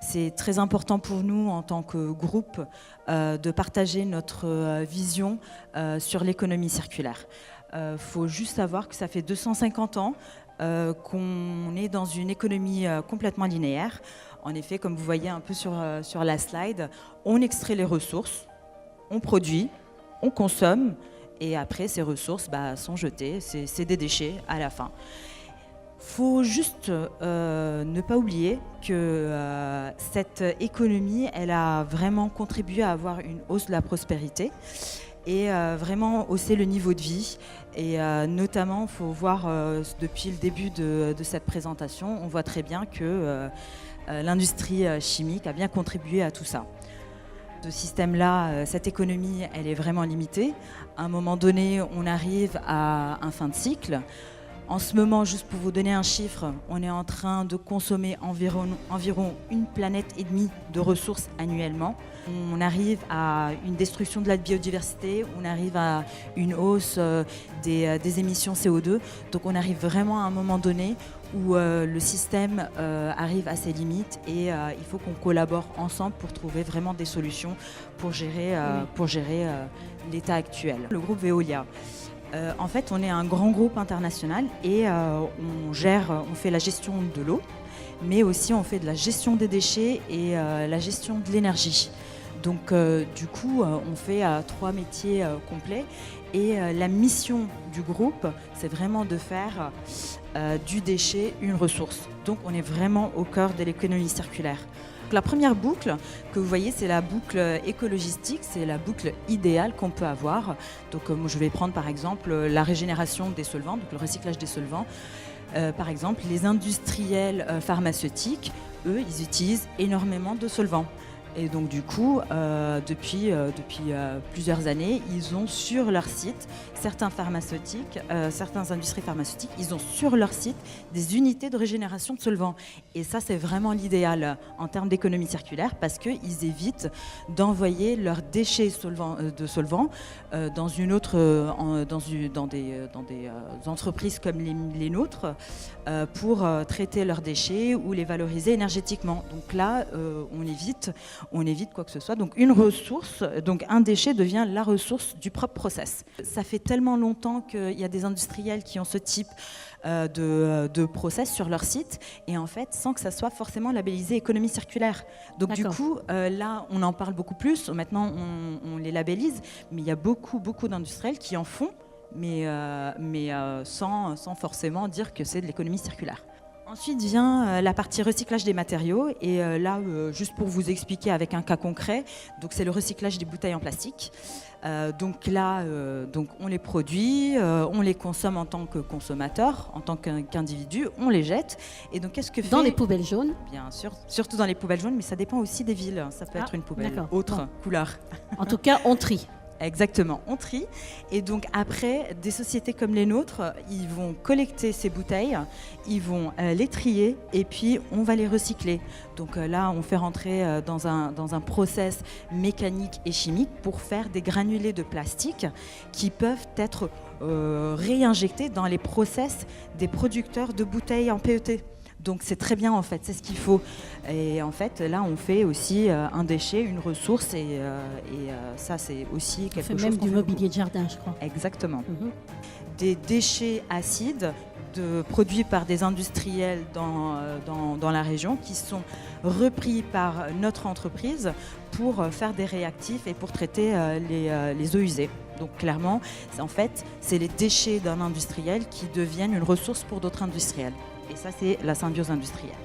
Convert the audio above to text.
C'est très important pour nous en tant que groupe de partager notre vision sur l'économie circulaire. Faut juste savoir que ça fait 250 ans qu'on est dans une économie complètement linéaire. En effet, comme vous voyez un peu sur la slide, on extrait les ressources, on produit, on consomme, et après ces ressources sont jetées, c'est des déchets à la fin. Faut juste ne pas oublier que cette économie, elle a vraiment contribué à avoir une hausse de la prospérité et vraiment hausser le niveau de vie. Et notamment, il faut voir depuis le début de cette présentation, on voit très bien que l'industrie chimique a bien contribué à tout ça. Ce système-là, cette économie, elle est vraiment limitée. À un moment donné, on arrive à un fin de cycle. En ce moment, juste pour vous donner un chiffre, on est en train de consommer environ 1,5 planète de ressources annuellement. On arrive à une destruction de la biodiversité, on arrive à une hausse des émissions CO2. Donc on arrive vraiment à un moment donné où le système arrive à ses limites et il faut qu'on collabore ensemble pour trouver vraiment des solutions pour gérer l'état actuel. Le groupe Veolia. En fait, on est un grand groupe international et on fait la gestion de l'eau, mais aussi on fait de la gestion des déchets et la gestion de l'énergie. Donc du coup, on fait 3 métiers complets et la mission du groupe, c'est vraiment de faire du déchet une ressource. Donc on est vraiment au cœur de l'économie circulaire. La première boucle que vous voyez, c'est la boucle écologistique, c'est la boucle idéale qu'on peut avoir. Donc je vais prendre par exemple la régénération des solvants, donc le recyclage des solvants. Par exemple, les industriels pharmaceutiques, eux, ils utilisent énormément de solvants. Et donc du coup, depuis plusieurs années, ils ont sur leur site, certaines industries pharmaceutiques, ils ont sur leur site des unités de régénération de solvants. Et ça, c'est vraiment l'idéal en termes d'économie circulaire parce qu'ils évitent d'envoyer leurs déchets de solvants dans des entreprises comme les nôtres pour traiter leurs déchets ou les valoriser énergétiquement. Donc là, on évite quoi que ce soit. Donc une ressource, donc un déchet devient la ressource du propre process. Ça fait tellement longtemps qu'il y a des industriels qui ont ce type de process sur leur site et en fait sans que ça soit forcément labellisé économie circulaire. Donc du coup là on en parle beaucoup plus, maintenant on les labellise, mais il y a beaucoup d'industriels qui en font mais sans forcément dire que c'est de l'économie circulaire. Ensuite vient la partie recyclage des matériaux et là, juste pour vous expliquer avec un cas concret, donc c'est le recyclage des bouteilles en plastique. Donc là, on les produit, on les consomme en tant que consommateur, en tant qu'individu, on les jette. Et donc qu'est-ce que fait... Dans les poubelles jaunes ? Bien sûr, surtout dans les poubelles jaunes, mais ça dépend aussi des villes. Ça peut être une poubelle autre couleur. En tout cas, on trie. Exactement, on trie. Et donc après, des sociétés comme les nôtres, ils vont collecter ces bouteilles, ils vont les trier et puis on va les recycler. Donc là, on fait rentrer dans un process mécanique et chimique pour faire des granulés de plastique qui peuvent être réinjectés dans les process des producteurs de bouteilles en PET. Donc c'est très bien en fait, c'est ce qu'il faut. Et en fait là on fait aussi un déchet, une ressource et ça c'est aussi quelque chose. On fait même du mobilier de jardin je crois. Exactement. Des déchets acides produits par des industriels dans la région qui sont repris par notre entreprise pour faire des réactifs et pour traiter les eaux usées. Donc clairement, en fait, c'est les déchets d'un industriel qui deviennent une ressource pour d'autres industriels. Et ça, c'est la symbiose industrielle.